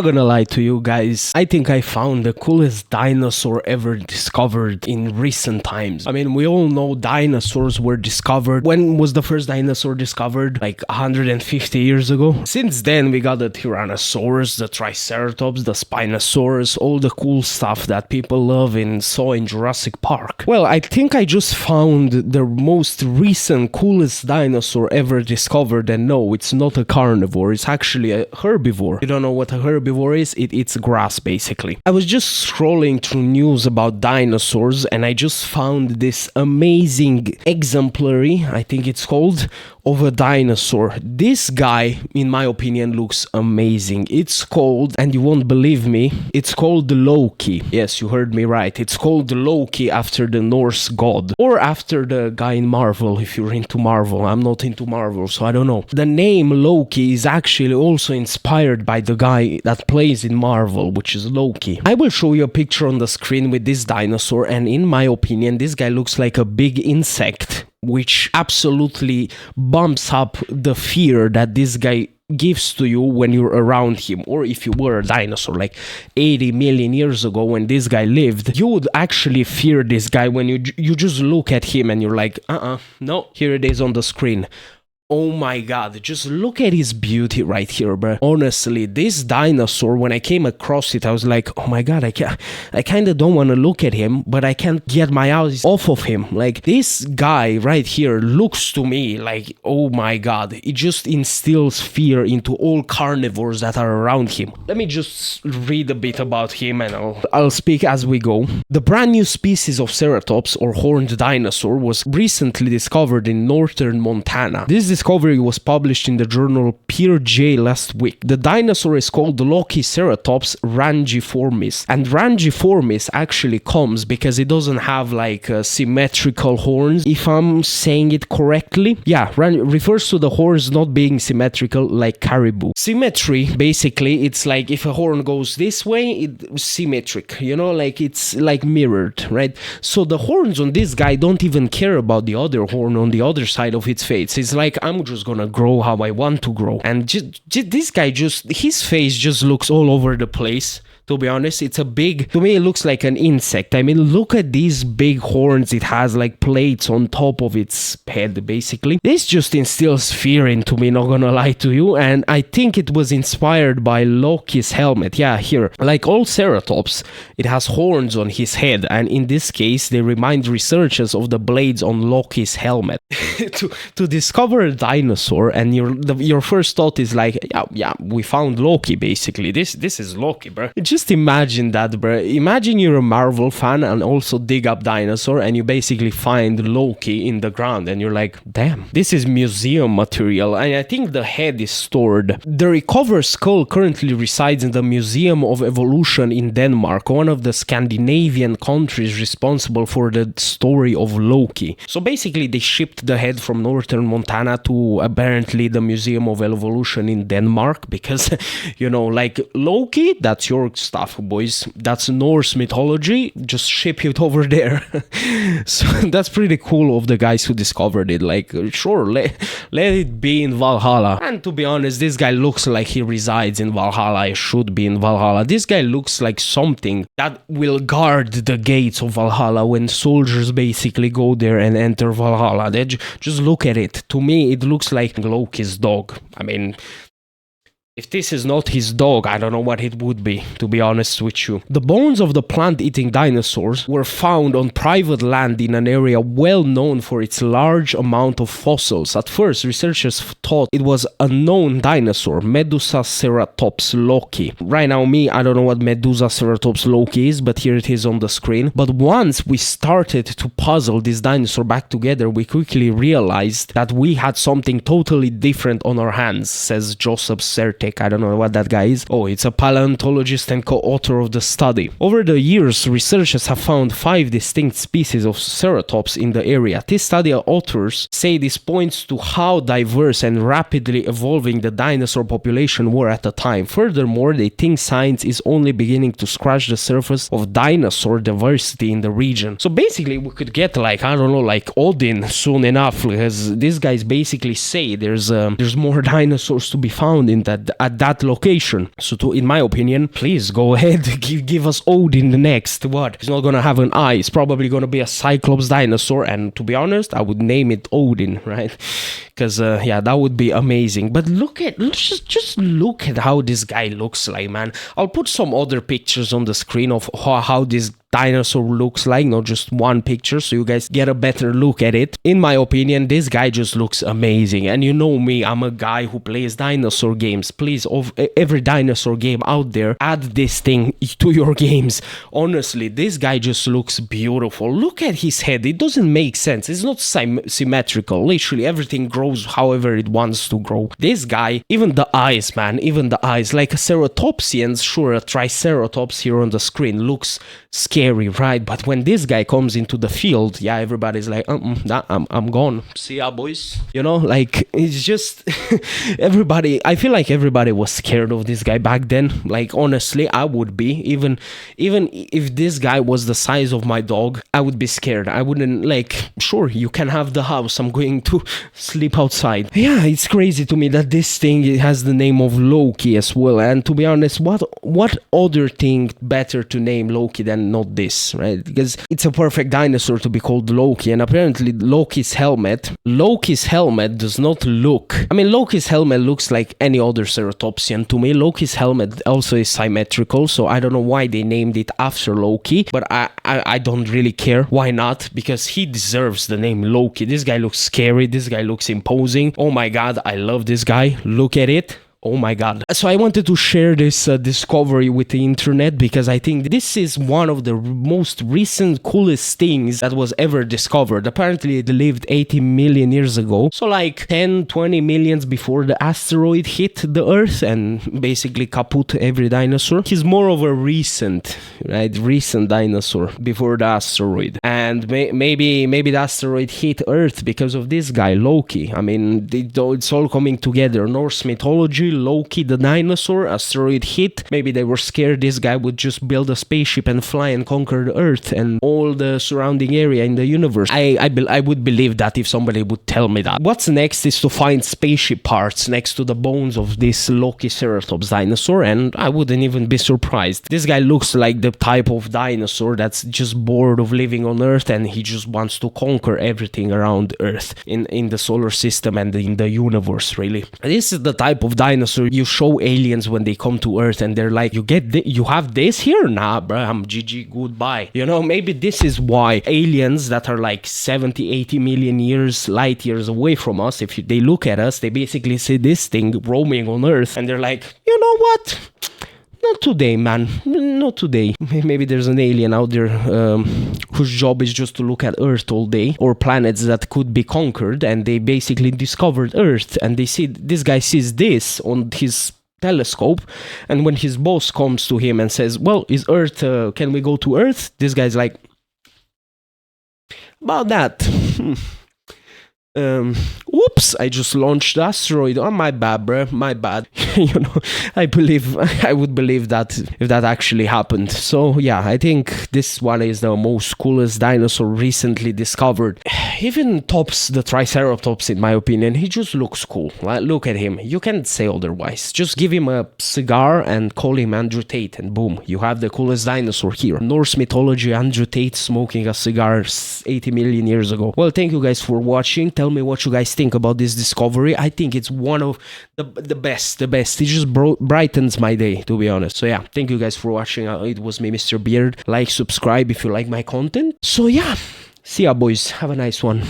Not gonna lie to you guys, I think I found the coolest dinosaur ever discovered in recent times. I mean, we all know dinosaurs were discovered. When was the first dinosaur discovered? Like 150 years ago? Since then, we got the Tyrannosaurus, the Triceratops, the Spinosaurus, all the cool stuff that people love and saw in Jurassic Park. Well, I think I just found the most recent coolest dinosaur ever discovered, and no, it's not a carnivore, it's actually a herbivore. You don't know what a herbivore is? It eats grass, basically. I was just scrolling through news about dinosaurs and I just found this amazing exemplary, I think it's called, of a dinosaur. This guy, in my opinion, looks amazing. It's called, and you won't believe me, it's called Loki. Yes, you heard me right. It's called Loki after the Norse god. Or after the guy in Marvel, if you're into Marvel. I'm not into Marvel, so I don't know. The name Loki is actually also inspired by the guy that plays in Marvel, which is Loki. I will show you a picture on the screen with this dinosaur, and in my opinion, this guy looks like a big insect, which absolutely bumps up the fear that this guy gives to you when you're around him. Or if you were a dinosaur like 80 million years ago when this guy lived, you would actually fear this guy when you just look at him and you're like, no, here it is on the screen. Oh my god, just look at his beauty right here, bro. Honestly, this dinosaur, when I came across it, I was like, oh my god, I kind of don't want to look at him, but I can't get my eyes off of him. Like, this guy right here looks to me like, oh my god, it just instills fear into all carnivores that are around him. Let me just read a bit about him and I'll speak as we go. The brand new species of ceratops, or horned dinosaur, was recently discovered in northern Montana. This discovery was published in the journal PeerJ last week. The dinosaur is called Lokiceratops rangiformis, and rangiformis actually comes because it doesn't have like symmetrical horns, if I'm saying it correctly. Yeah, refers to the horns not being symmetrical like caribou. Symmetry, basically, it's like if a horn goes this way, it's symmetric, you know, like it's like mirrored, right? So the horns on this guy don't even care about the other horn on the other side of its face. It's like, I'm just gonna grow how I want to grow. And this guy his face just looks all over the place. To be honest, it's a big, to me it looks like an insect. I mean, look at these big horns it has, like plates on top of its head, basically. This just instills fear into me, not gonna lie to you, and I think it was inspired by Loki's helmet. Yeah, here, like all ceratops, it has horns on his head, and in this case, they remind researchers of the blades on Loki's helmet. to discover a dinosaur, and your first thought is like, yeah, we found Loki, basically. This is Loki, bro. Just imagine that, bro. Imagine you're a Marvel fan and also dig up dinosaur and you basically find Loki in the ground and you're like, damn, this is museum material. And I think the head is stored. The recovered skull currently resides in the Museum of Evolution in Denmark, one of the Scandinavian countries responsible for the story of Loki. So basically they shipped the head from northern Montana to apparently the Museum of Evolution in Denmark because, you know, like Loki, that's your stuff, boys. That's Norse mythology. Just ship it over there. So that's pretty cool of the guys who discovered it. Like, sure, let it be in Valhalla. And to be honest, this guy looks like he resides in Valhalla. He should be in Valhalla. This guy looks like something that will guard the gates of Valhalla when soldiers basically go there and enter Valhalla. They just look at it. To me, it looks like Loki's dog. I mean, if this is not his dog, I don't know what it would be, to be honest with you. The bones of the plant-eating dinosaurs were found on private land in an area well known for its large amount of fossils. At first, researchers thought it was a known dinosaur, Medusaceratops loki. Right now, I don't know what Medusaceratops loki is, but here it is on the screen. But once we started to puzzle this dinosaur back together, we quickly realized that we had something totally different on our hands, says Joseph Sertek. I don't know what that guy is. Oh, it's a paleontologist and co-author of the study. Over the years, researchers have found 5 distinct species of ceratops in the area. This study authors say this points to how diverse and rapidly evolving the dinosaur population were at the time. Furthermore, they think science is only beginning to scratch the surface of dinosaur diversity in the region. So basically, we could get like, I don't know, like Odin soon enough, because these guys basically say there's more dinosaurs to be found in that at that location. So in my opinion, please go ahead, give us Odin next. What? He's not gonna have an eye. It's probably gonna be a Cyclops dinosaur, and to be honest, I would name it Odin, right? Because yeah, that would be amazing. But just look at how this guy looks like, man. I'll put some other pictures on the screen of how this dinosaur looks like, not just one picture, so you guys get a better look at it. In my opinion, this guy just looks amazing. And you know me, I'm a guy who plays dinosaur games. Please, of every dinosaur game out there, add this thing to your games. Honestly, this guy just looks beautiful. Look at his head. It doesn't make sense. It's not symmetrical. Literally everything grows however it wants to grow. This guy, even the eyes, man, even the eyes, like a ceratopsian, sure, a triceratops here on the screen looks scary, right? But when this guy comes into the field, yeah, everybody's like, I'm gone. See ya, boys. You know, like, it's just everybody, I feel like everybody was scared of this guy back then. Like, honestly, I would be. Even if this guy was the size of my dog, I would be scared. I wouldn't, like, sure, you can have the house, I'm going to sleep outside. Yeah, it's crazy to me that this thing has the name of Loki as well. And to be honest, what other thing better to name Loki than not this, right? Because it's a perfect dinosaur to be called Loki. And apparently Loki's helmet does not look, I mean, Loki's helmet looks like any other ceratopsian to me. Loki's helmet also is symmetrical, so I don't know why they named it after Loki, but I don't really care. Why not? Because he deserves the name Loki. This guy looks scary. This guy looks imposing. Oh my god, I love this guy. Look at it. Oh my god. So I wanted to share this discovery with the internet because I think this is one of the most recent coolest things that was ever discovered. Apparently it lived 80 million years ago, so like 10-20 millions before the asteroid hit the earth and basically kaput every dinosaur. He's more of a recent dinosaur before the asteroid, and maybe the asteroid hit earth because of this guy Loki. I mean, it's all coming together. Norse mythology, Loki the dinosaur, asteroid hit, maybe they were scared this guy would just build a spaceship and fly and conquer the earth and all the surrounding area in the universe. I would believe that if somebody would tell me that. What's next is to find spaceship parts next to the bones of this Lokiceratops dinosaur, and I wouldn't even be surprised. This guy looks like the type of dinosaur that's just bored of living on earth and he just wants to conquer everything around earth in the solar system and in the universe, really. This is the type of dinosaur you show aliens when they come to Earth and they're like, you have this here? Nah, bruh, I'm GG, goodbye. You know, maybe this is why aliens that are like 70-80 million light years away from us, if they look at us, they basically see this thing roaming on Earth and they're like, you know what? Not today, man. Not today. Maybe there's an alien out there whose job is just to look at Earth all day, or planets that could be conquered, and they basically discovered Earth, and they see this guy sees this on his telescope, and when his boss comes to him and says, well, is Earth, can we go to Earth? This guy's like, about that. Oops, I just launched the asteroid. Oh, my bad, bruh, my bad. You know, I would believe that if that actually happened. So yeah, I think this one is the most coolest dinosaur recently discovered. Even tops the Triceratops, in my opinion. He just looks cool. Look at him. You can't say otherwise. Just give him a cigar and call him Andrew Tate, and boom, you have the coolest dinosaur here. Norse mythology, Andrew Tate smoking a cigar 80 million years ago. Well, thank you guys for watching. Tell me what you guys think about this discovery. I think it's one of the best. It just brightens my day, to be honest. So yeah, thank you guys for watching. It was me, Mr. Beard. Like, subscribe if you like my content. So yeah, see ya, boys. Have a nice one.